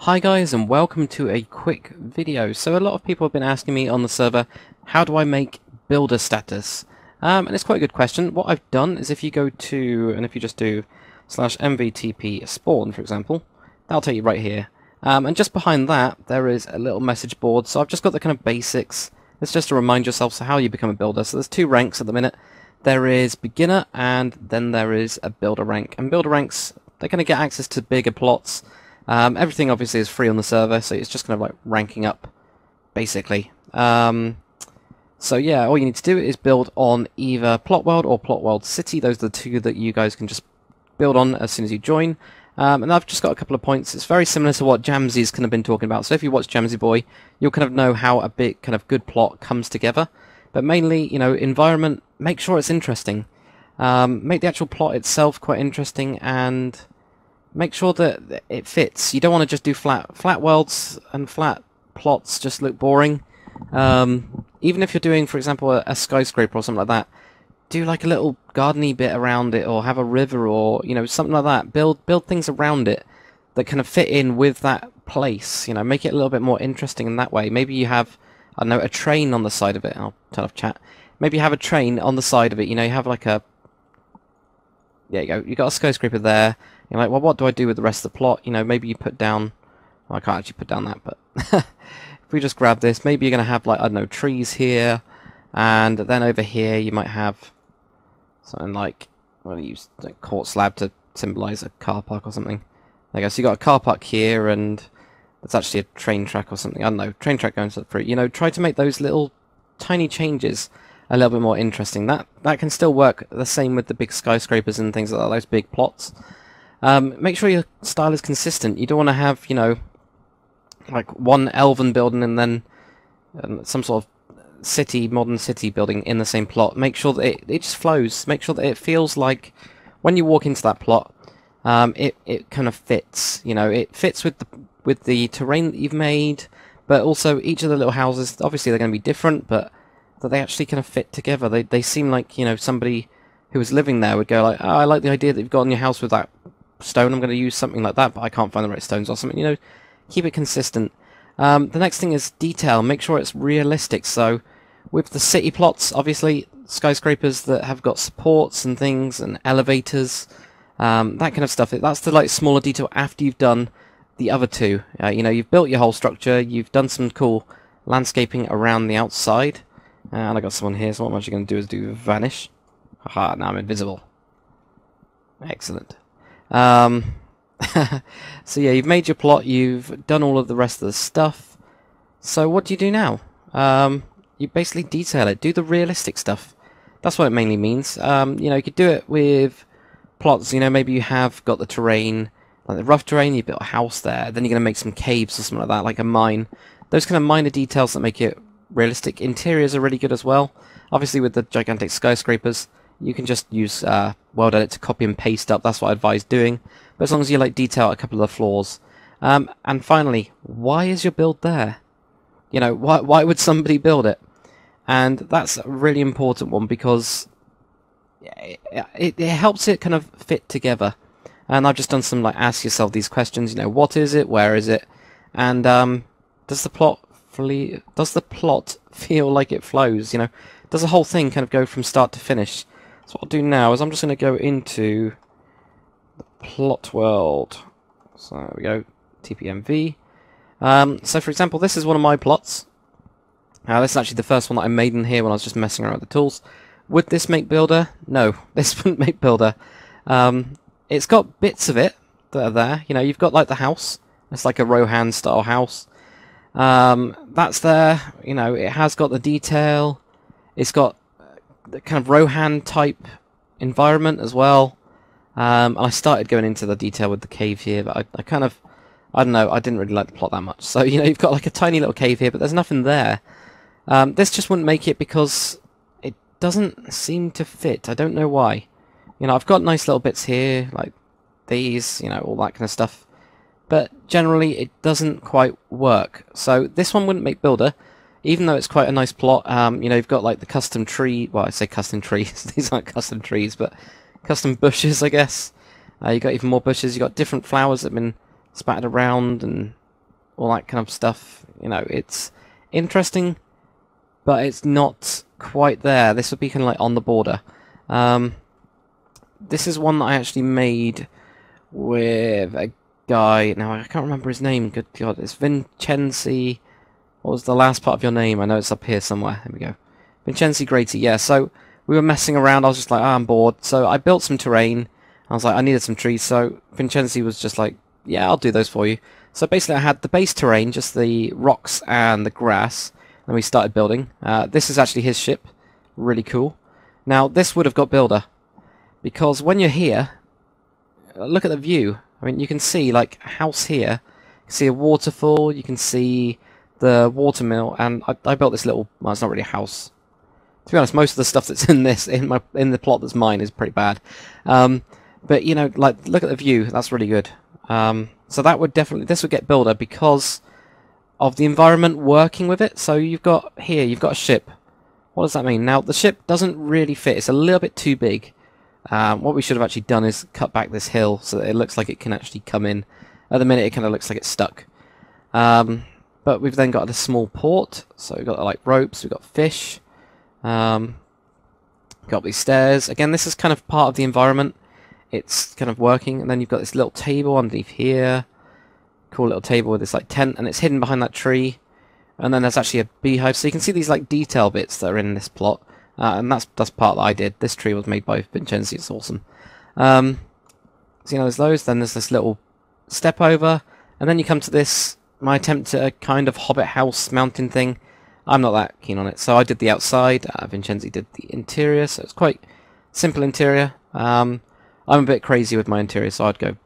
Hi guys, and welcome to a quick video. So a lot of people have been asking me on the server, how do I make builder status? And it's quite a good question. What I've done is if you go to, and if you just do /mvtp spawn, for example, that'll take you right here. And just behind that, there is a little message board. So I've just got the kind of basics. It's just to remind yourself how you become a builder. So there's two ranks at the minute. There is beginner, and then there is a builder rank. And builder ranks, they're going to get access to bigger plots. Everything obviously is free on the server, so it's just kind of like ranking up, basically. So yeah, all you need to do is build on either Plot World or Plot World City. Those are the two that you guys can just build on as soon as you join. And I've just got a couple of points. It's very similar to what Jamsy's kind of been talking about. So if you watch Jamsy Boy, you'll kind of know how a big kind of good plot comes together. But mainly, you know, environment, make sure it's interesting. Make the actual plot itself quite interesting, and make sure that it fits. You don't want to just do flat worlds and flat plots just look boring. Even if you're doing, for example, a skyscraper or something like that, do like a little gardeny bit around it, or have a river, or you know, something like that. Build things around it that kind of fit in with that place. You know, make it a little bit more interesting in that way. Maybe you have, I don't know, a train on the side of it. I'll turn off chat. Maybe you have a train on the side of it. You know, you have like a, there you go. You got a skyscraper there. You're like, well, what do I do with the rest of the plot? You know, maybe you put down... Well, I can't actually put down that, but... if we just grab this, maybe you're going to have, like, I don't know, trees here, and then over here you might have something like... I'm going to use a court slab to symbolise a car park or something. There you go. So you got a car park here, and there's actually a train track or something. I don't know, train track going to the fruit. You know, try to make those little tiny changes a little bit more interesting. That can still work the same with the big skyscrapers and things like that, those big plots. Make sure your style is consistent. You don't want to have, you know, like one elven building and then some sort of city, modern city building in the same plot. Make sure that it just flows. Make sure that it feels like when you walk into that plot, it kind of fits. You know, it fits with the terrain that you've made, but also each of the little houses, obviously they're going to be different, but that they actually kind of fit together. They seem like, you know, somebody who was living there would go like, oh, I like the idea that you've got on your house with that stone, I'm going to use something like that, but I can't find the right stones or something. You know, keep it consistent. The next thing is detail. Make sure it's realistic. So with the city plots, obviously skyscrapers that have got supports and things and elevators, that kind of stuff. That's the like smaller detail after you've done the other two. You know, you've built your whole structure, you've done some cool landscaping around the outside, and I got someone here, so what I'm actually going to do is do vanish. Haha, now I'm invisible. Excellent. So yeah, you've made your plot, you've done all of the rest of the stuff. So what do you do now? You basically detail it, do the realistic stuff. That's what it mainly means. You know, you could do it with plots, you know, maybe you have got the terrain, like the rough terrain, you built a house there, then you're going to make some caves or something like that, like a mine. Those kind of minor details that make it realistic. Interiors are really good as well. Obviously with the gigantic skyscrapers, you can just use World Edit to copy and paste up. That's what I advise doing. But as long as you like detail a couple of the floors. And finally, why is your build there? You know, why would somebody build it? And that's a really important one, because it helps it kind of fit together. And I've just done some like ask yourself these questions. You know, what is it? Where is it? And does the plot feel like it flows? You know, does the whole thing kind of go from start to finish? So what I'll do now is I'm just going to go into the plot world. So there we go, TPMV. So for example, this is one of my plots. This is actually the first one that I made in here when I was just messing around with the tools. Would this make builder? No, this wouldn't make builder. It's got bits of it that are there. You know, you've got like the house. It's like a Rohan style house. That's there. You know, it has got the detail. It's got the kind of Rohan type environment as well. And I started going into the detail with the cave here, but I kind of, I don't know, I didn't really like the plot that much. So, you know, you've got like a tiny little cave here, but there's nothing there. This just wouldn't make it because it doesn't seem to fit. I don't know why. You know, I've got nice little bits here, like these, you know, all that kind of stuff. But generally, it doesn't quite work. So this one wouldn't make builder, even though it's quite a nice plot. You know, you've got like the custom tree. Well, I say custom trees. These aren't custom trees, but custom bushes, I guess. You've got even more bushes. You've got different flowers that have been spattered around, and all that kind of stuff. You know, it's interesting, but it's not quite there. This would be kind of like on the border. This is one that I actually made with a guy. Now, I can't remember his name. Good God, it's Vincenzi. What was the last part of your name? I know it's up here somewhere. There we go. Vincenzi Grady, yeah. So we were messing around. I was just like, I'm bored. So I built some terrain. I was like, I needed some trees. So Vincenzi was just like, yeah, I'll do those for you. So basically I had the base terrain, just the rocks and the grass. And we started building. This is actually his ship. Really cool. Now, this would have got builder. Because when you're here, look at the view. I mean, you can see, like, a house here. You can see a waterfall. You can see the watermill. And I built this little... Well, it's not really a house. To be honest, most of the stuff that's in this, in the plot that's mine, is pretty bad. But, you know, like, look at the view. That's really good. So that would definitely... This would get builder because of the environment working with it. So you've got... Here, you've got a ship. What does that mean? Now, the ship doesn't really fit. It's a little bit too big. What we should have actually done is cut back this hill so that it looks like it can actually come in. At the minute, it kind of looks like it's stuck. But we've then got this small port. So we've got, like, ropes. We've got fish. Got these stairs. Again, this is kind of part of the environment. It's kind of working. And then you've got this little table underneath here. Cool little table with this, like, tent. And it's hidden behind that tree. And then there's actually a beehive. So you can see these, like, detail bits that are in this plot. And that's part that I did. This tree was made by Vincenzi. It's awesome. So, you know, there's those. Then there's this little step over. And then you come to this, my attempt at a kind of Hobbit house mountain thing. I'm not that keen on it. So I did the outside. Vincenzi did the interior. So it's quite simple interior. I'm a bit crazy with my interior, so I'd go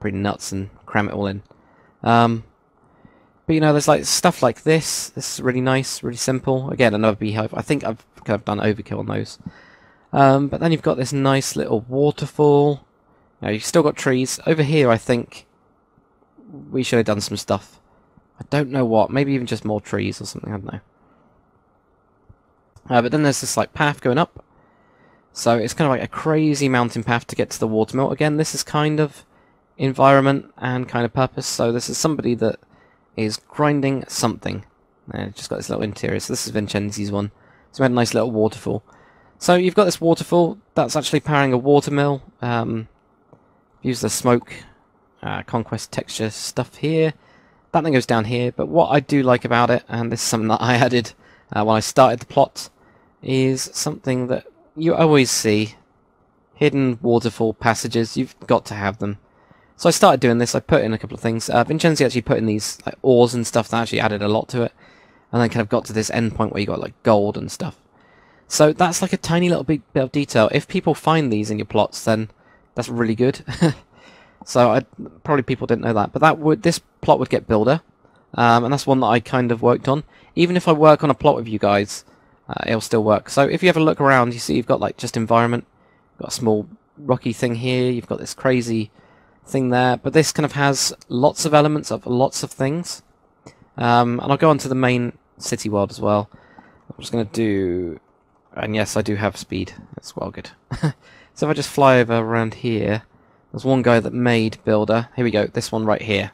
pretty nuts and cram it all in. But, you know, there's, like, stuff like this. This is really nice, really simple. Again, another beehive. I think I've kind of done overkill on those. But then you've got this nice little waterfall. You know, you've still got trees. Over here, I think we should have done some stuff. I don't know what. Maybe even just more trees or something. I don't know. But then there's this, like, path going up. So it's kind of like a crazy mountain path to get to the watermill. Again, this is kind of environment and kind of purpose. So this is somebody that is grinding something. Just got this little interior. So this is Vincenzi's one. So we had a nice little waterfall. So you've got this waterfall. That's actually powering a watermill. Use the smoke conquest texture stuff here. That thing goes down here. But what I do like about it, and this is something that I added when I started the plot, is something that you always see. Hidden waterfall passages. You've got to have them. So I started doing this. I put in a couple of things. Vincenzi actually put in these, like, ores and stuff that actually added a lot to it. And then kind of got to this end point where you got, like, gold and stuff. So that's like a tiny little bit of detail. If people find these in your plots, then that's really good. So probably people didn't know that. But this plot would get builder. And that's one that I kind of worked on. Even if I work on a plot with you guys, it'll still work. So if you ever look around, you see you've got, like, just environment. You've got a small rocky thing here. You've got this crazy thing there, but this kind of has lots of elements of lots of things. And I'll go on to the main city world as well. I'm just going to do... And yes, I do have speed. That's well good. So if I just fly over around here, there's one guy that made builder. Here we go, this one right here.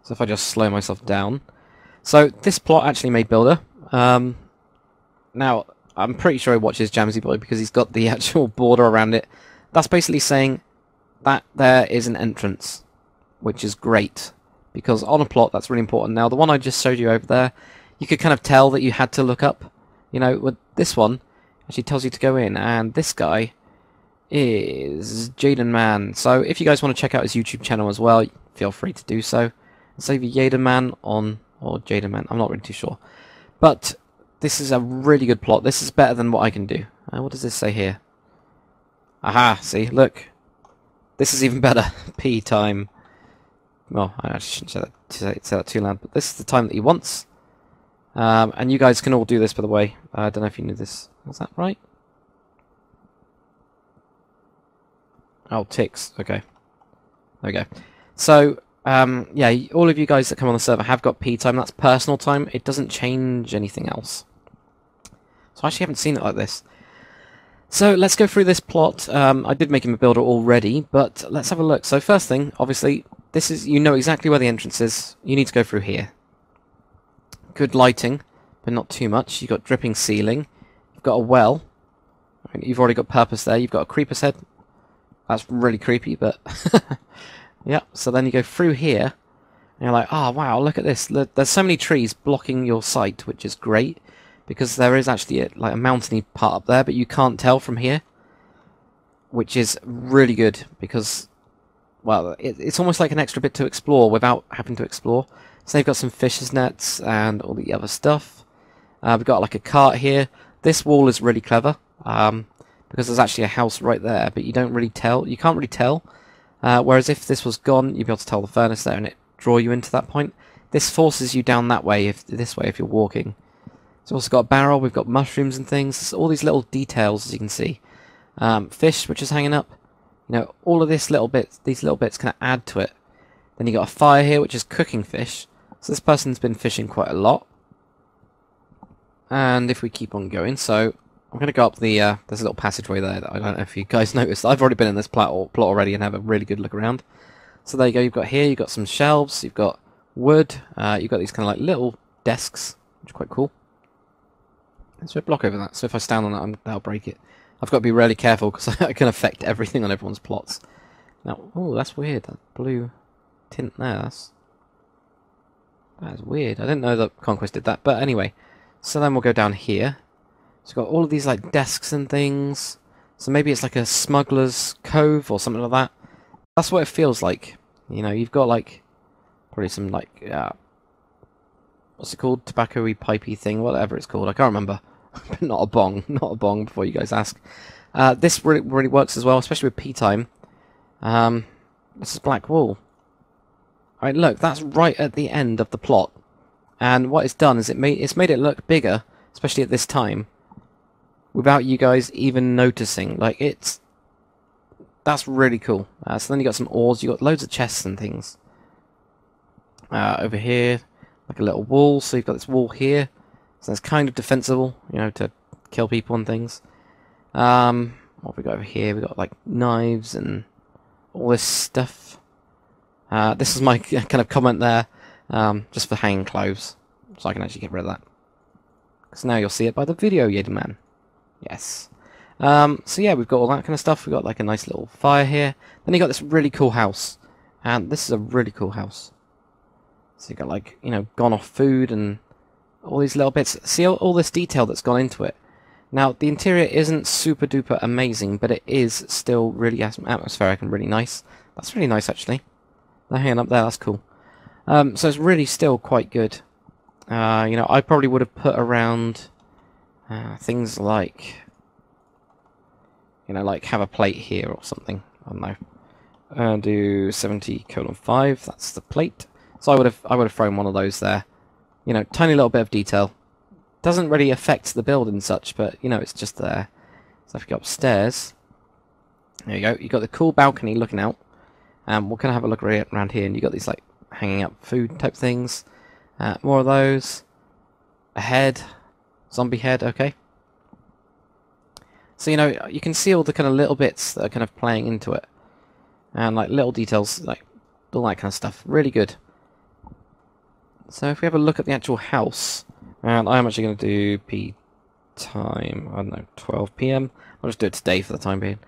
So if I just slow myself down. So this plot actually made builder. Now, I'm pretty sure he watches Jamsy Boy because he's got the actual border around it. That's basically saying that there is an entrance, which is great, because on a plot that's really important. Now, the one I just showed you over there, you could kind of tell that you had to look up. You know, with this one, actually tells you to go in, and this guy is Jaden Man. So if you guys want to check out his YouTube channel as well, feel free to do so. It's either Jaden Man or Jaden Man, I'm not really too sure. But this is a really good plot. This is better than what I can do. What does this say here? Aha, see, look. This is even better. P time. Well, I actually shouldn't say that too loud, but this is the time that he wants. And you guys can all do this, by the way. I don't know if you knew this. Was that right? Oh, ticks. Okay. There we go. So, yeah, all of you guys that come on the server have got P time. That's personal time. It doesn't change anything else. So I actually haven't seen it like this. So let's go through this plot. I did make him a builder already, but let's have a look. So first thing, obviously, this is, you know exactly where the entrance is. You need to go through here. Good lighting, but not too much. You've got dripping ceiling. You've got a well. You've already got purpose there. You've got a creeper's head. That's really creepy, but... yeah, so then you go through here, and you're like, oh, wow, look at this. There's so many trees blocking your sight, which is great, because there is actually like a mountainy part up there, but you can't tell from here, which is really good, because, well, it's almost like an extra bit to explore without having to explore. So they've got some fish's nets and all the other stuff. We've got like a cart here. This wall is really clever, because there's actually a house right there, but you don't really tell. You can't really tell. Whereas if this was gone, you'd be able to tell the furnace there and it draw you into that point. This forces you down that way, this way if you're walking. It's also got a barrel. We've got mushrooms and things. There's all these little details, as you can see. Fish, which is hanging up. You know, all of these little bits kind of add to it. Then you got a fire here, which is cooking fish. So this person's been fishing quite a lot. And if we keep on going, so I'm going to go up the, there's a little passageway there that I don't know if you guys noticed. I've already been in this plot already and have a really good look around. So there you go, you've got here, you've got some shelves, you've got wood, you've got these kind of like little desks, which are quite cool. There's a block over that, so if I stand on it, that'll break it. I've got to be really careful because I can affect everything on everyone's plots. Now, oh, that's weird, that blue tint there, that is weird. I didn't know that Conquest did that, but anyway. So then we'll go down here. So we've got all of these like desks and things. So maybe it's like a smuggler's cove or something like that. That's what it feels like. You know, you've got like probably some like what's it called? Tobacco-y, pipey thing, whatever it's called. I can't remember. But not a bong, not a bong. Before you guys ask, this really works as well, especially with pea time. This is black wool. All right, look, that's right at the end of the plot. And what it's done is it's made it look bigger, especially at this time, without you guys even noticing. Like, that's really cool. So then you got some ores, you got loads of chests and things. Over here, like a little wall, so you've got this wall here. So it's kind of defensible, you know, to kill people and things. What have we got over here? We've got like knives and all this stuff. This is my kind of comment there. Just for hanging clothes, so I can actually get rid of that. Because now you'll see it by the video, Yedman. Yes. So yeah, we've got all that kind of stuff. We've got like a nice little fire here. Then you got this really cool house. And this is a really cool house. So you got like, you know, gone off food and all these little bits. See all this detail that's gone into it. Now, the interior isn't super duper amazing, but it is still really atmospheric and really nice. That's really nice, actually. They're hanging up there, that's cool. So it's really still quite good. You know, I probably would have put around things like, you know, like have a plate here or something. I don't know. Do 70:5. That's the plate. So I would have thrown one of those there. You know, tiny little bit of detail. Doesn't really affect the build and such, but you know, it's just there. So if you go upstairs, there you go. You got the cool balcony looking out. We'll kind of have a look around here, and you got these like hanging up food type things. More of those. A head. Zombie head, okay. So, you know, you can see all the kind of little bits that are kind of playing into it. And, like, little details, like, all that kind of stuff. Really good. So, if we have a look at the actual house, and I'm actually going to do P time, I don't know, 12 PM. I'll just do it today for the time being.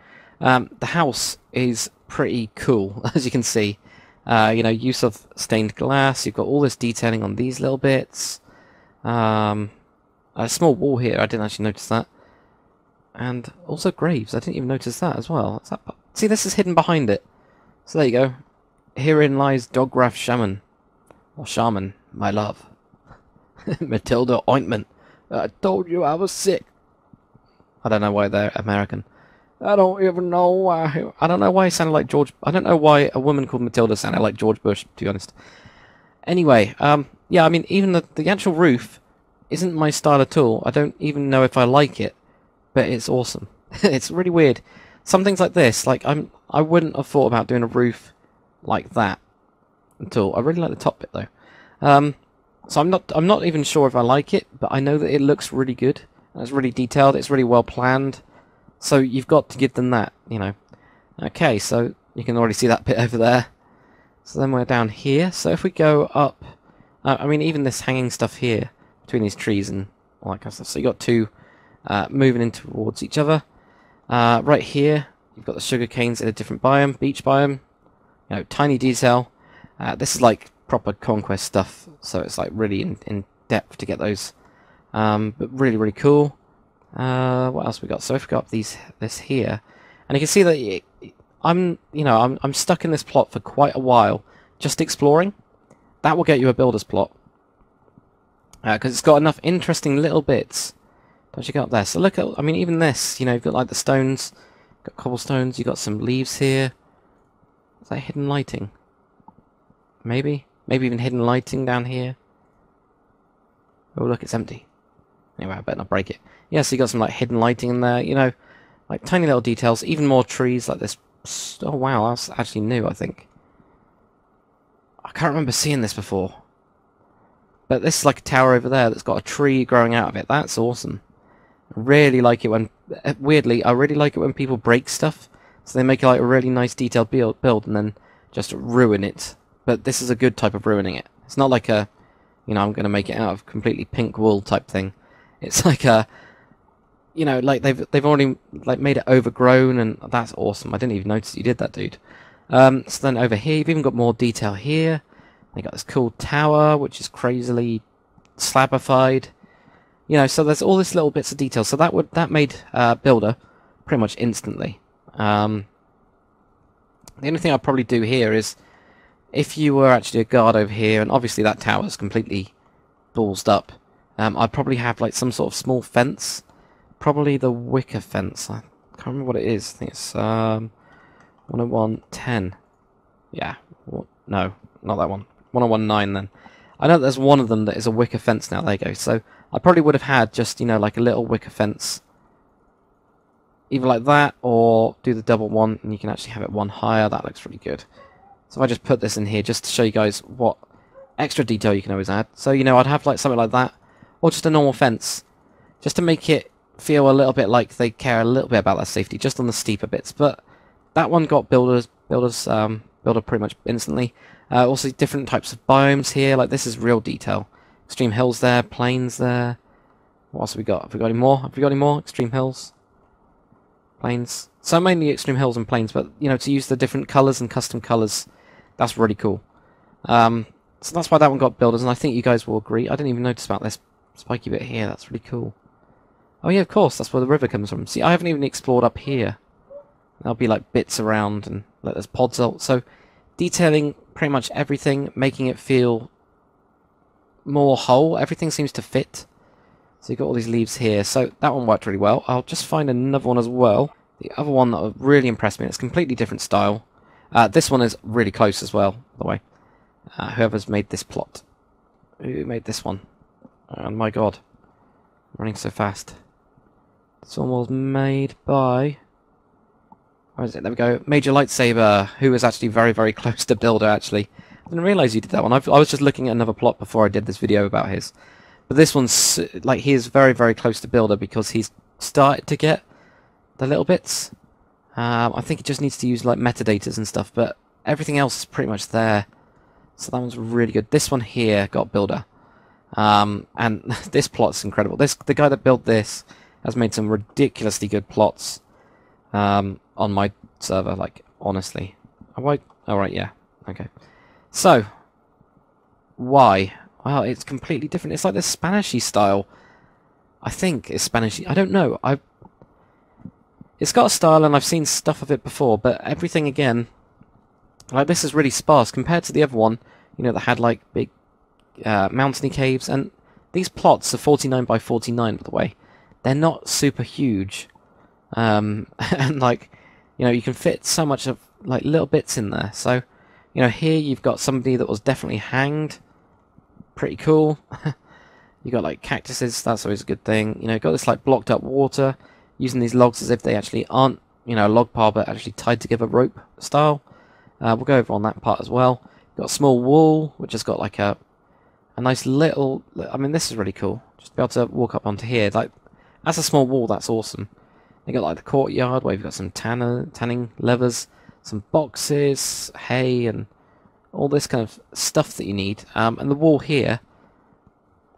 The house is pretty cool, as you can see. You know, use of stained glass. You've got all this detailing on these little bits. A small wall here. I didn't actually notice that. And also graves. I didn't even notice that as well. What's that? See, this is hidden behind it. So there you go. Herein lies Dograph Shaman. Or Shaman, my love. Matilda Ointment. I told you I was sick. I don't know why they're American. I don't even know why. I don't know why it sounded like George. I don't know why a woman called Matilda sounded like George Bush, to be honest. Anyway, yeah, I mean, even the actual roof isn't my style at all. I don't even know if I like it, but it's awesome. It's really weird. Some things like this, like I wouldn't have thought about doing a roof like that at all. I really like the top bit though. So I'm not even sure if I like it, but I know that it looks really good. And it's really detailed. It's really well planned. So you've got to give them that, you know. Okay, so you can already see that bit over there. So then we're down here. So if we go up, I mean, even this hanging stuff here between these trees and all that kind of stuff. So you got two moving in towards each other. Right here, you've got the sugar canes in a different biome, beach biome. You know, tiny detail. This is like proper conquest stuff, so it's like really in depth to get those. But really, really cool. What else we got? So if we go up this here, and you can see that I'm stuck in this plot for quite a while, just exploring. That will get you a builder's plot, because it's got enough interesting little bits. Don't you go up there? So look at, I mean, even this. You know, you've got like the stones, got cobblestones. You got some leaves here. Is that hidden lighting? Maybe even hidden lighting down here. Oh look, it's empty. Anyway, I better not break it. Yeah, so you got some like hidden lighting in there, you know, like tiny little details, even more trees like this. Oh wow, that's actually new, I think. I can't remember seeing this before. But this is like a tower over there that's got a tree growing out of it. That's awesome. I really like it when, weirdly, I really like it when people break stuff. So they make like a really nice detailed build and then just ruin it. But this is a good type of ruining it. It's not like a, you know, I'm going to make it out of completely pink wool type thing. It's like a, you know, like they've already like made it overgrown, and that's awesome. I didn't even notice you did that, dude. So then over here, you've even got more detail here. They got this cool tower, which is crazily slabified. You know, so there's all these little bits of detail. So that made Builder pretty much instantly. The only thing I'd probably do here is, if you were actually a guard over here, and obviously that tower's completely ballsed up, I'd probably have like some sort of small fence. Probably the wicker fence. I can't remember what it is. I think it's 101.10. Yeah. No, not that one. 101.9 then. I know there's one of them that is a wicker fence now. There you go. So I probably would have had just, you know, like a little wicker fence. Either like that, or do the double one, and you can actually have it one higher. That looks really good. So if I just put this in here, just to show you guys what extra detail you can always add. So, you know, I'd have like something like that, or just a normal fence, just to make it feel a little bit like they care a little bit about their safety, just on the steeper bits. But that one got Builder pretty much instantly. Also different types of biomes here, like this is real detail. Extreme hills there, plains there. What else have we got? Have we got any more? Have we got any more? Extreme hills, plains. So mainly extreme hills and plains, but you know, to use the different colours and custom colours, that's really cool. So that's why that one got Builders, and I think you guys will agree. I didn't even notice about this spiky bit here. That's really cool. Oh yeah, of course, that's where the river comes from. See, I haven't even explored up here. There'll be like bits around, and like, there's pods out. So detailing pretty much everything, making it feel more whole. Everything seems to fit. So you've got all these leaves here. So that one worked really well. I'll just find another one as well. The other one that really impressed me, it's a completely different style. This one is really close as well, by the way. Whoever's made this plot. Who made this one? Oh my god. I'm running so fast. This one was made by... Where is it? There we go. Major Lightsaber, who is actually very, very close to Builder, actually. I didn't realise you did that one. I was just looking at another plot before I did this video about his. But this one's, like, he is very, very close to Builder because he's started to get the little bits. I think he just needs to use, like, metadatas and stuff, but everything else is pretty much there. So that one's really good. This one here got Builder. And this plot's incredible. The guy that built this has made some ridiculously good plots on my server, like, honestly. Oh, right, yeah. Okay. So, why? Well, it's completely different. It's like this Spanishy style. I think it's Spanishy. I don't know. It's got a style, and I've seen stuff of it before, but everything again, like, this is really sparse compared to the other one, you know, that had, like, big mountainy caves, and these plots are 49 by 49, by the way. They're not super huge. And, like, you know, you can fit so much of, like, little bits in there. So, you know, here you've got somebody that was definitely hanged. Pretty cool. You got, like, cactuses. That's always a good thing. You know, got this, like, blocked up water, using these logs as if they actually aren't, you know, a log pile, but actually tied together rope style. We'll go over on that part as well. Got a small wall, which has got, like, a nice little... I mean, this is really cool. Just to be able to walk up onto here. Like, as a small wall, that's awesome. You got, like, the courtyard, where you've got some tanning levers, some boxes, hay, and all this kind of stuff that you need. And the wall here,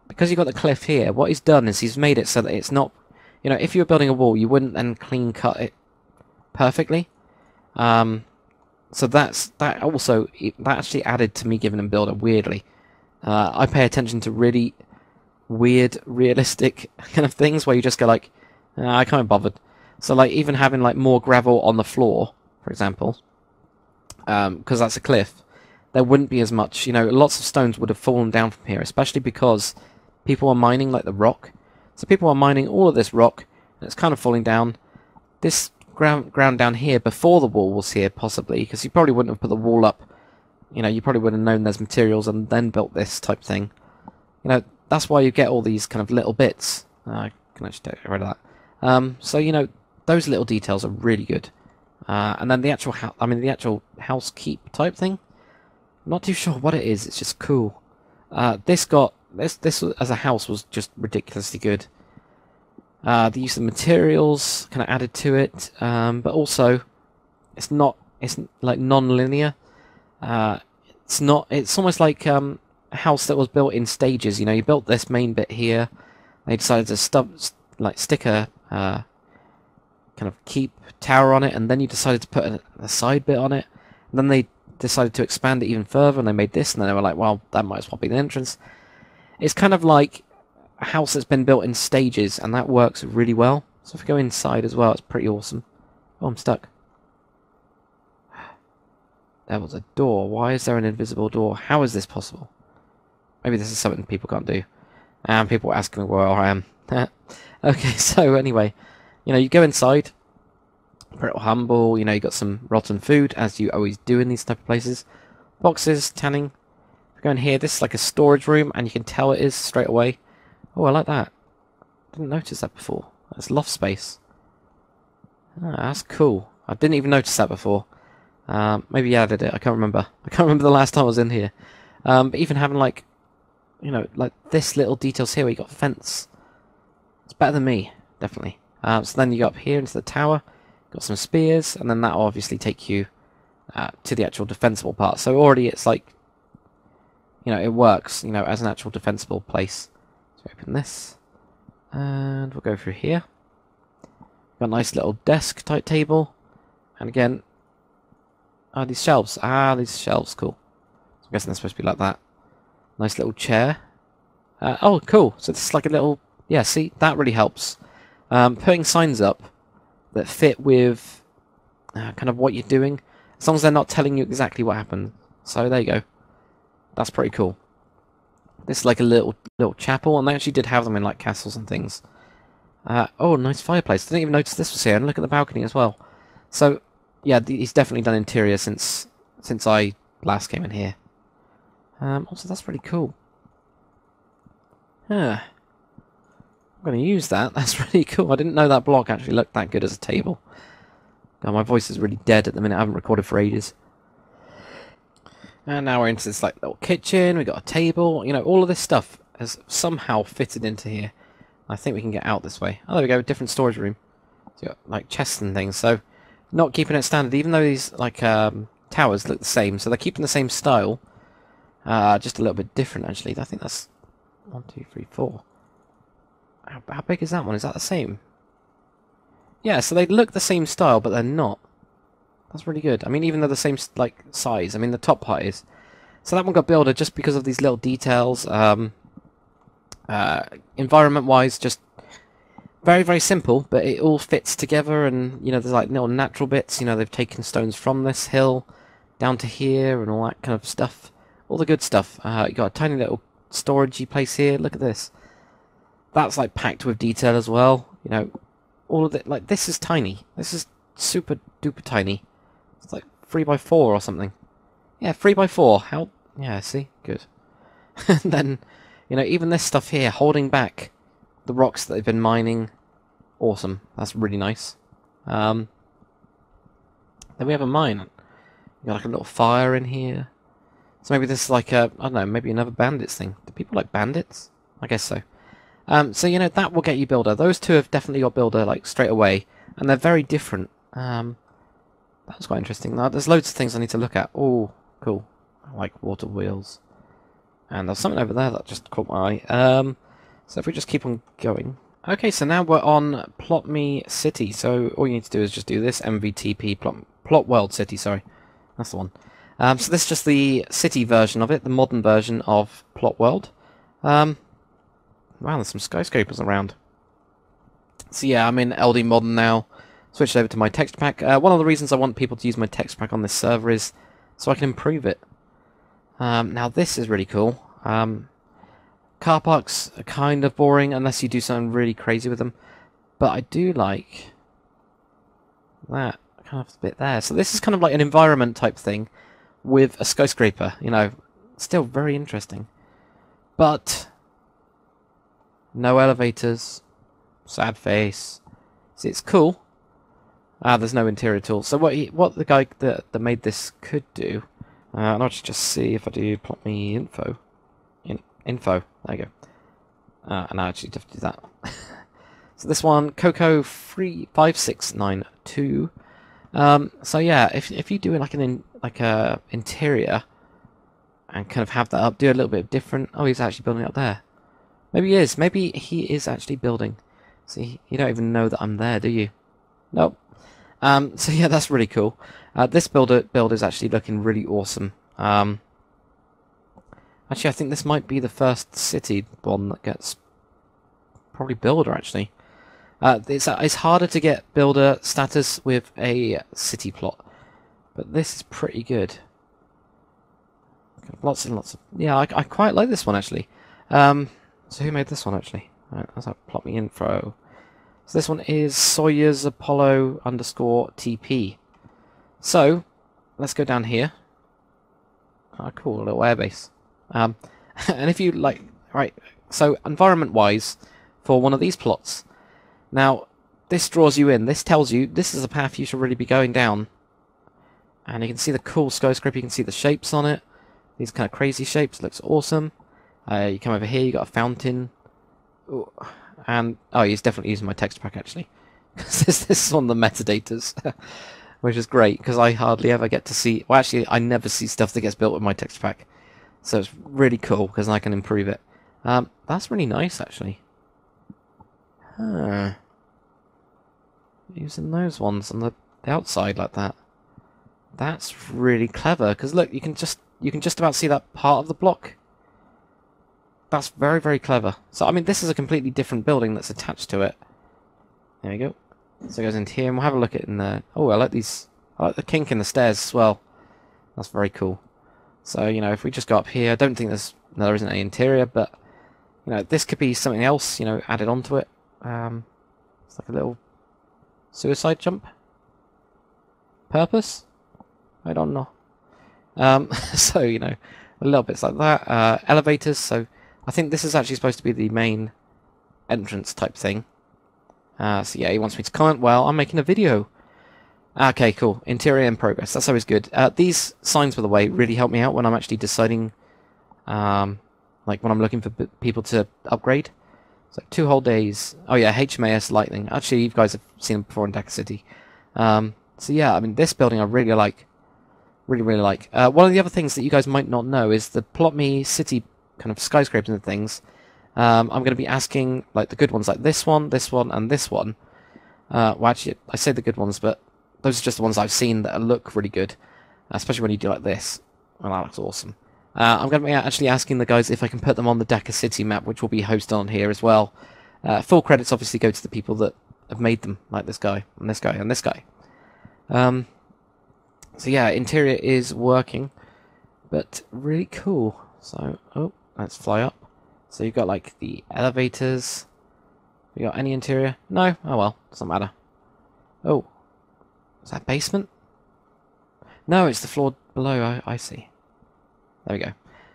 because you've got the cliff here, what he's done is he's made it so that it's not, you know, if you were building a wall, you wouldn't then clean cut it perfectly. So that actually added to me giving him builder weirdly. I pay attention to really weird, realistic kind of things where you just go like, I can't be bothered. So like even having like more gravel on the floor, for example, because that's a cliff, there wouldn't be as much, you know, lots of stones would have fallen down from here, especially because people are mining like the rock. So people are mining all of this rock, and it's kind of falling down. This ground down here before the wall was here, possibly, because you probably wouldn't have put the wall up. You know, you probably would have known there's materials and then built this type thing. You know, that's why you get all these kind of little bits. I can actually get rid of that. So, you know, those little details are really good. And then the actual the actual housekeep type thing, I'm not too sure what it is. It's just cool. This as a house was just ridiculously good. The use of materials kind of added to it, but also it's like non-linear. It's almost like a house that was built in stages. You know, you built this main bit here. They decided to stick a kind of keep tower on it, and then you decided to put a side bit on it. And then they decided to expand it even further, and they made this, and then they were like, well, that might as well be the entrance. It's kind of like a house that's been built in stages, and that works really well. So if we go inside as well, it's pretty awesome. Oh, I'm stuck. There was a door. Why is there an invisible door? How is this possible? Maybe this is something people can't do. And people are asking me where I am. Okay, so anyway, you know, you go inside. Pretty humble. You know, you got some rotten food, as you always do in these type of places. Boxes, tanning. If we go in here, this is like a storage room, and you can tell it is straight away. Oh, I like that. Didn't notice that before. That's loft space. Ah, that's cool. I didn't even notice that before. Maybe you added it. I can't remember. I can't remember the last time I was in here. But even having like, you know, like this little details here where you got fence. It's better than me, definitely. So then you go up here into the tower. Got some spears, and then that'll obviously take you to the actual defensible part. So already it's like, you know, it works, you know, as an actual defensible place. So open this, and we'll go through here. Got a nice little desk type table, and again, these shelves. These shelves, cool. So I'm guessing they're supposed to be like that. Nice little chair. Oh, cool. So this is like a little, yeah. See, that really helps. Putting signs up that fit with kind of what you're doing, as long as they're not telling you exactly what happened. So there you go. That's pretty cool. This is like a little chapel, and they actually did have them in like castles and things. Oh, nice fireplace. Didn't even notice this was here. And look at the balcony as well. So yeah, he's definitely done interior since I last came in here. Also, that's pretty cool. I'm going to use that. That's really cool. I didn't know that block actually looked that good as a table. God, my voice is really dead at the minute. I haven't recorded for ages. And now we're into this like little kitchen. We got a table. You know, all of this stuff has somehow fitted into here. I think we can get out this way. Oh, there we go. Different storage room. So you got like chests and things. So not keeping it standard, even though these like towers look the same. So they're keeping the same style, just a little bit different actually. I think that's 1, 2, 3, 4. How big is that one? Is that the same? Yeah, so they look the same style, but they're not. That's really good. I mean, even though the same like size. I mean, the top part is. So that one got builder just because of these little details. Environment-wise, just very, very simple, but it all fits together. And you know, there's like little natural bits. You know, they've taken stones from this hill down to here and all that kind of stuff. All the good stuff. You got a tiny little storagey place here. Look at this. That's like packed with detail as well. You know, all of it. Like this is tiny. This is super duper tiny. It's like 3x4 or something. Yeah, 3x4. How? Yeah, see, good. And then, you know, even this stuff here, holding back the rocks that they've been mining. Awesome. That's really nice. Then we have a mine. We got like a little fire in here. So maybe this is like a, I don't know, maybe another bandits thing. Do people like bandits? I guess so. So, you know, that will get you builder. Those two have definitely got builder, like, straight away. And they're very different. That was quite interesting. Now, there's loads of things I need to look at. Oh, cool. I like water wheels. And there's something over there that just caught my eye. So if we just keep on going. Okay, so now we're on Plot Me City. So all you need to do is just do this MVTP Plot World City. Sorry, that's the one. So this is just the city version of it, the modern version of Plot World. Wow, there's some skyscrapers around. So yeah, I'm in LD Modern now. Switched over to my text pack. One of the reasons I want people to use my text pack on this server is so I can improve it. Now this is really cool. Car parks are kind of boring unless you do something really crazy with them. But I do like that kind of bit there. So this is kind of like an environment type thing with a skyscraper, you know. Still very interesting. But no elevators. Sad face. See, it's cool. There's no interior at all. So what the guy that made this could do, and I'll just see if I do plot me info. Info. There you go. And I actually have to do that. So this one, Coco 35692. So yeah, if you do like a interior and kind of have that up, do a little bit different. Oh, he's actually building up there. Maybe he is. Maybe he is actually building. See, you don't even know that I'm there, do you? Nope. So yeah, that's really cool. This build is actually looking really awesome. Actually, I think this might be the first city one that gets probably builder, actually. It's harder to get builder status with a city plot, but this is pretty good. Lots and lots of... Yeah, I quite like this one, actually. So who made this one, actually? Right, let's plot me info. So this one is Sawyer's Apollo _TP. So, let's go down here. Oh, cool, a little airbase. And if you like... Right, so environment-wise, for one of these plots... Now, this draws you in. This tells you this is a path you should really be going down. And you can see the cool skyscraper. You can see the shapes on it. These kind of crazy shapes. Looks awesome. You come over here. You got a fountain. Ooh. And oh, he's definitely using my text pack actually. Because this is one of the metadatas, which is great because I hardly ever get to see. Well, actually, I never see stuff that gets built with my text pack. So it's really cool because I can improve it. That's really nice actually. Huh. Using those ones on the outside like that. That's really clever because look, you can just about see that part of the block. That's very, very clever. So I mean, this is a completely different building that's attached to it. There we go. So it goes into here, and we'll have a look at it in there. Oh, I like these. I like the kink in the stairs as well. That's very cool. So you know, if we just go up here, I don't think there isn't any interior, but you know, this could be something else. You know, added onto it. It's like a little suicide jump. Purpose? I don't know. So, you know, a little bits like that. Elevators, so I think this is actually supposed to be the main entrance type thing. So yeah, he wants me to comment. Well, I'm making a video. Okay, cool. Interior in progress. That's always good. These signs, by the way, really help me out when I'm actually deciding, like when I'm looking for people to upgrade. So 2 whole days. Oh yeah, HMAS Lightning. Actually, you guys have seen them before in Dakar City. So yeah, I mean, this building I really like. Really, really like. One of the other things that you guys might not know is the Plot Me City kind of skyscrapers and things. I'm going to be asking, like, the good ones, like this one, and this one. Well, actually, I say the good ones, but those are just the ones I've seen that look really good. Especially when you do like this. Well, that looks awesome. I'm going to be actually asking the guys if I can put them on the Dakar City map, which will be hosted on here as well. Full credits obviously go to the people that have made them, like this guy, and this guy, and this guy. So yeah, interior is working, but really cool. So, oh, let's fly up. So you've got like the elevators. You got any interior? No? Oh well, doesn't matter. Oh, is that basement? No, it's the floor below. I see. There we go.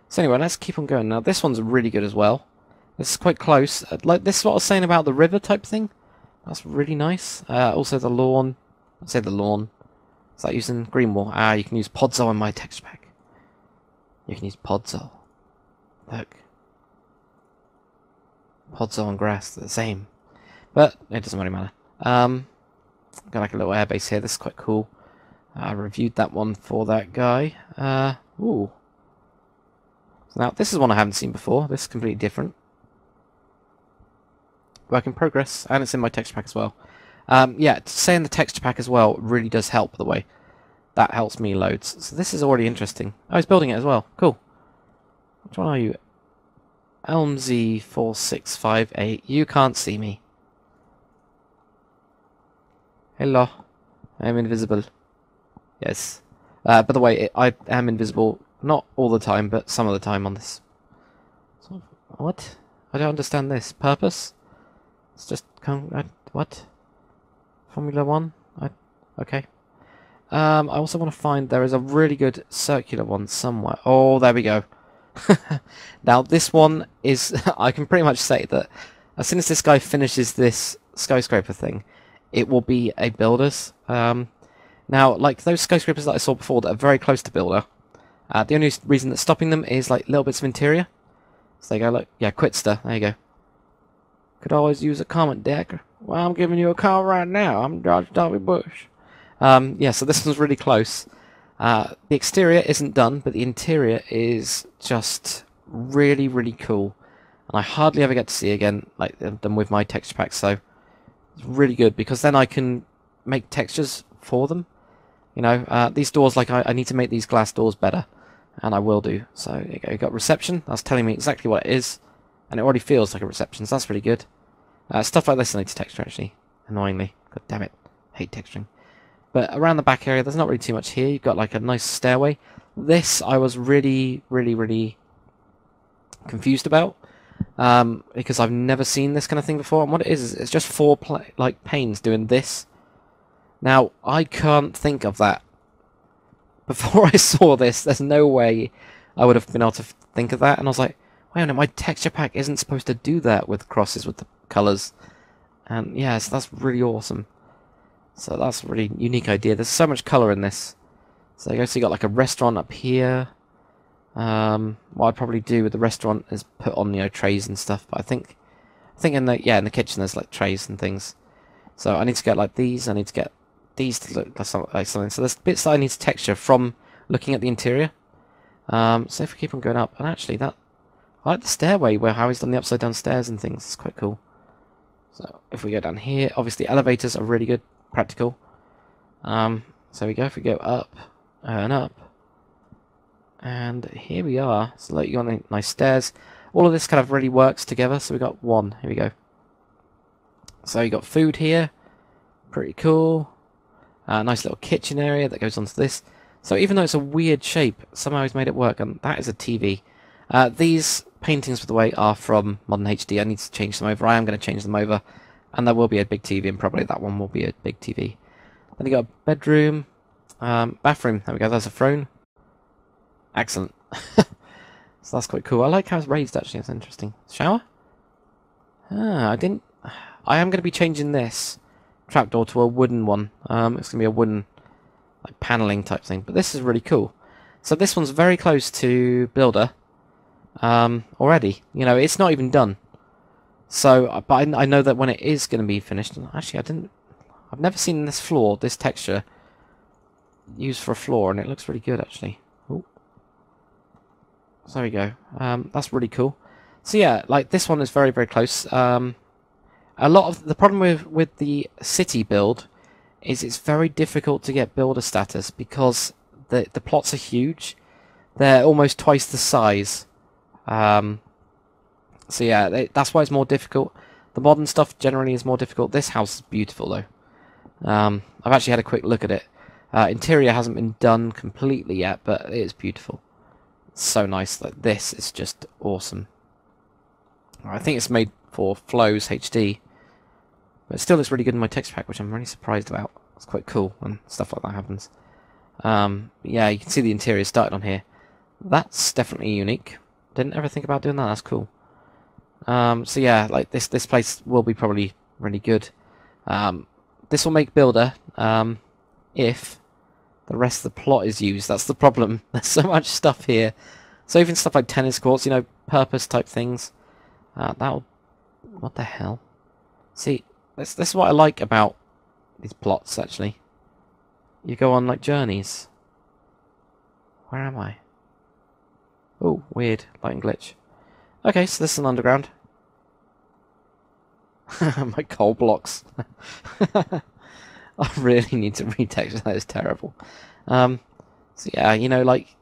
So anyway, let's keep on going. Now this one's really good as well. This is quite close. Like this is what I was saying about the river type thing. That's really nice. Also the lawn. I'd say the lawn. Is that using green wall? You can use Podzo in my texture pack. You can use Podzo. Look. Podzo and grass, they're the same. But it doesn't really matter. Got like a little airbase here. This is quite cool. I reviewed that one for that guy. Ooh. So now, this is one I haven't seen before. This is completely different. Work in progress, and it's in my texture pack as well. Yeah, saying the texture pack as well really does help, by the way. That helps me loads. So this is already interesting. Oh, he's building it as well. Cool. Which one are you? Elmsy4658. You can't see me. Hello. I am invisible. Yes. By the way, I am invisible, not all the time, but some of the time on this. So, what? I don't understand this. Purpose? It's just... what? Formula 1? Okay. I also want to find... There is a really good circular one somewhere. Oh, there we go. Now, this one is... I can pretty much say that as soon as this guy finishes this skyscraper thing, it will be a builder's. Now, like those skyscrapers that I saw before that are very close to builder, the only reason that's stopping them is like little bits of interior. So they go like, yeah, Quitster. There you go. Could always use a comment, Deck. Well, I'm giving you a call right now. I'm George W. Bush. Yeah, so this one's really close. The exterior isn't done, but the interior is just really, really cool. And I hardly ever get to see again like them with my texture packs, so it's really good because then I can make textures for them. You know, these doors, like I need to make these glass doors better, and I will do. So there you go. You got reception. That's telling me exactly what it is, and it already feels like a reception. So that's really good. Stuff like this I need to texture actually. Annoyingly, god damn it, hate texturing. But around the back area, there's not really too much here. You've got like a nice stairway. This I was really, really, really confused about because I've never seen this kind of thing before. And what it is it's just four like panes doing this. Now, I can't think of that. Before I saw this, there's no way I would have been able to think of that. And I was like, wait a minute, my texture pack isn't supposed to do that with crosses with the colours. And yes, that's really awesome. So that's a really unique idea. There's so much colour in this. So you got like a restaurant up here. What I'd probably do with the restaurant is put on, you know, trays and stuff. But I think in the kitchen there's like trays and things. So I need to get like these. I need to get these to look like something. So there's bits that I need to texture from looking at the interior. So if we keep on going up, and actually I like the stairway where how he's done the upside down stairs and things. It's quite cool. So if we go down here, obviously elevators are really good, practical. So we go. If we go up and up, and here we are. So like you got nice stairs. All of this kind of really works together. So we got one. Here we go. So you got food here, pretty cool. Nice little kitchen area that goes onto this. So even though it's a weird shape, somehow he's made it work, and that is a TV. These paintings, by the way, are from Modern HD. I need to change them over. I am going to change them over, and there will be a big TV, and probably that one will be a big TV. Then you got a bedroom, bathroom. There we go. There's a throne. Excellent. So that's quite cool. I like how it's raised. Actually, it's interesting. Shower. I am going to be changing this trapdoor to a wooden one. It's going to be a wooden like paneling type thing, but this is really cool. So this one's very close to Builder already. You know, it's not even done. So, but I know that when it is going to be finished, and actually I've never seen this floor, this texture used for a floor, and it looks really good actually. Ooh. So there we go. That's really cool. So yeah, like this one is very, very close. A lot of the problem with the city build is it's very difficult to get builder status because the plots are huge. They're almost twice the size. So yeah, that's why it's more difficult. The modern stuff generally is more difficult. This house is beautiful though. I've actually had a quick look at it. Interior hasn't been done completely yet, but it is beautiful. It's so nice. Like this is just awesome. I think it's made for Flows HD. But it still looks really good in my text pack, which I'm really surprised about. It's quite cool when stuff like that happens. Yeah, you can see the interior started on here. That's definitely unique. Didn't ever think about doing that. That's cool. So yeah, like this place will be probably really good. This will make Builder if the rest of the plot is used. That's the problem. There's so much stuff here. So even stuff like tennis courts, you know, purpose type things. That'll... What the hell? See, this is what I like about these plots, actually. You go on, like, journeys. Where am I? Oh, weird. Lighting glitch. Okay, so this is an underground. My coal blocks. I really need to retexture. That is terrible. So yeah, you know, like,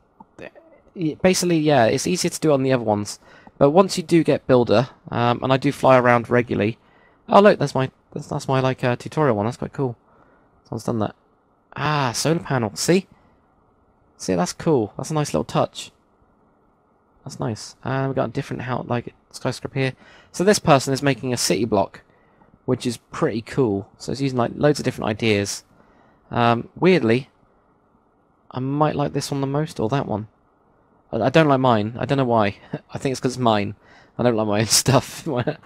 basically, yeah, it's easier to do on the other ones. But once you do get Builder, and I do fly around regularly. Oh look, that's my like tutorial one. That's quite cool. Someone's done that. Ah, solar panel. See, that's cool. That's a nice little touch. That's nice. And we've got a different house, like skyscraper here. So this person is making a city block, which is pretty cool. So it's using like loads of different ideas. Weirdly, I might like this one the most, or that one. I don't like mine. I don't know why. I think it's because it's mine. I don't like my own stuff. But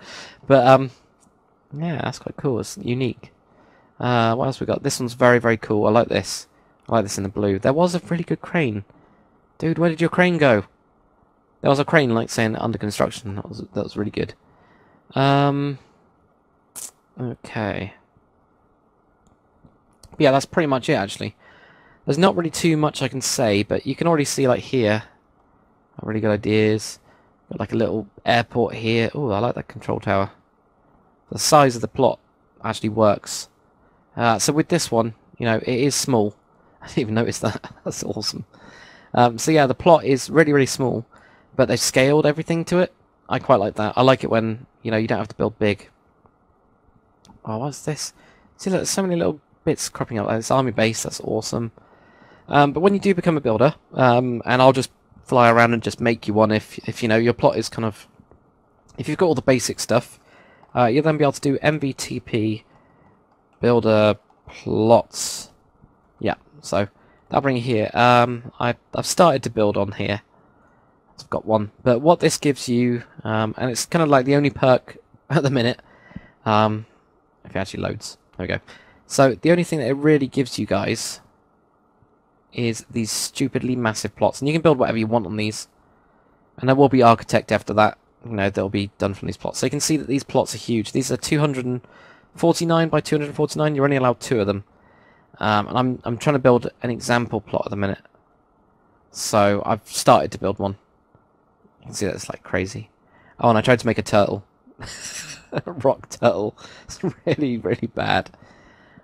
yeah, that's quite cool. It's unique. What else we got? This one's very, very cool. I like this. I like this in the blue. There was a really good crane. Dude, where did your crane go? There was a crane, like, saying under construction. That was really good. Okay. But yeah, that's pretty much it, actually. There's not really too much I can say, but you can already see, like, here, really good ideas. Got, like, a little airport here. Oh, I like that control tower. The size of the plot actually works. So with this one, you know, it is small. I didn't even notice that. That's awesome. So yeah, the plot is really, really small, but they've scaled everything to it. I quite like that. I like it when, you know, you don't have to build big. Oh, what's this? See, look, there's so many little bits cropping up. This army base, that's awesome. But when you do become a builder, and I'll just fly around and just make you one if you know, your plot is kind of... If you've got all the basic stuff, you'll then be able to do MVTP builder plots. Yeah, so that'll bring you here. I've started to build on here. I've got one. But what this gives you, and it's kind of like the only perk at the minute, if it actually loads. There we go. So the only thing that it really gives you guys is these stupidly massive plots. And you can build whatever you want on these. And there will be architect after that. You know, they'll be done from these plots. So you can see that these plots are huge. These are 249 by 249. You're only allowed 2 of them. And I'm trying to build an example plot at the minute. So I've started to build one. You can see that it's like crazy. Oh, and I tried to make a turtle. A rock turtle. It's really, really bad.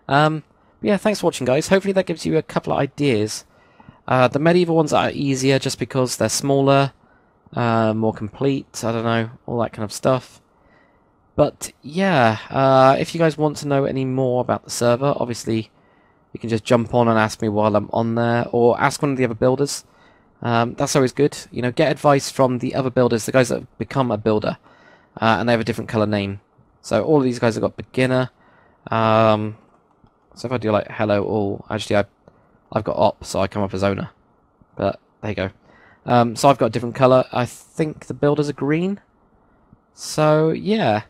But yeah, thanks for watching, guys. Hopefully that gives you a couple of ideas. The medieval ones are easier just because they're smaller, more complete, I don't know, all that kind of stuff. But yeah, if you guys want to know any more about the server, obviously you can just jump on and ask me while I'm on there, or ask one of the other builders. That's always good. You know, get advice from the other builders, the guys that have become a builder, and they have a different colour name. So all of these guys have got beginner. So if I do like hello all, actually I've got op, so I come up as owner. But there you go. So I've got a different colour. I think the builders are green. So yeah,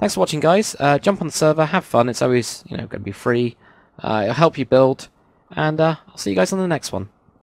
thanks for watching, guys. Jump on the server, have fun. It's always, you know, going to be free. It'll help you build, and I'll see you guys on the next one.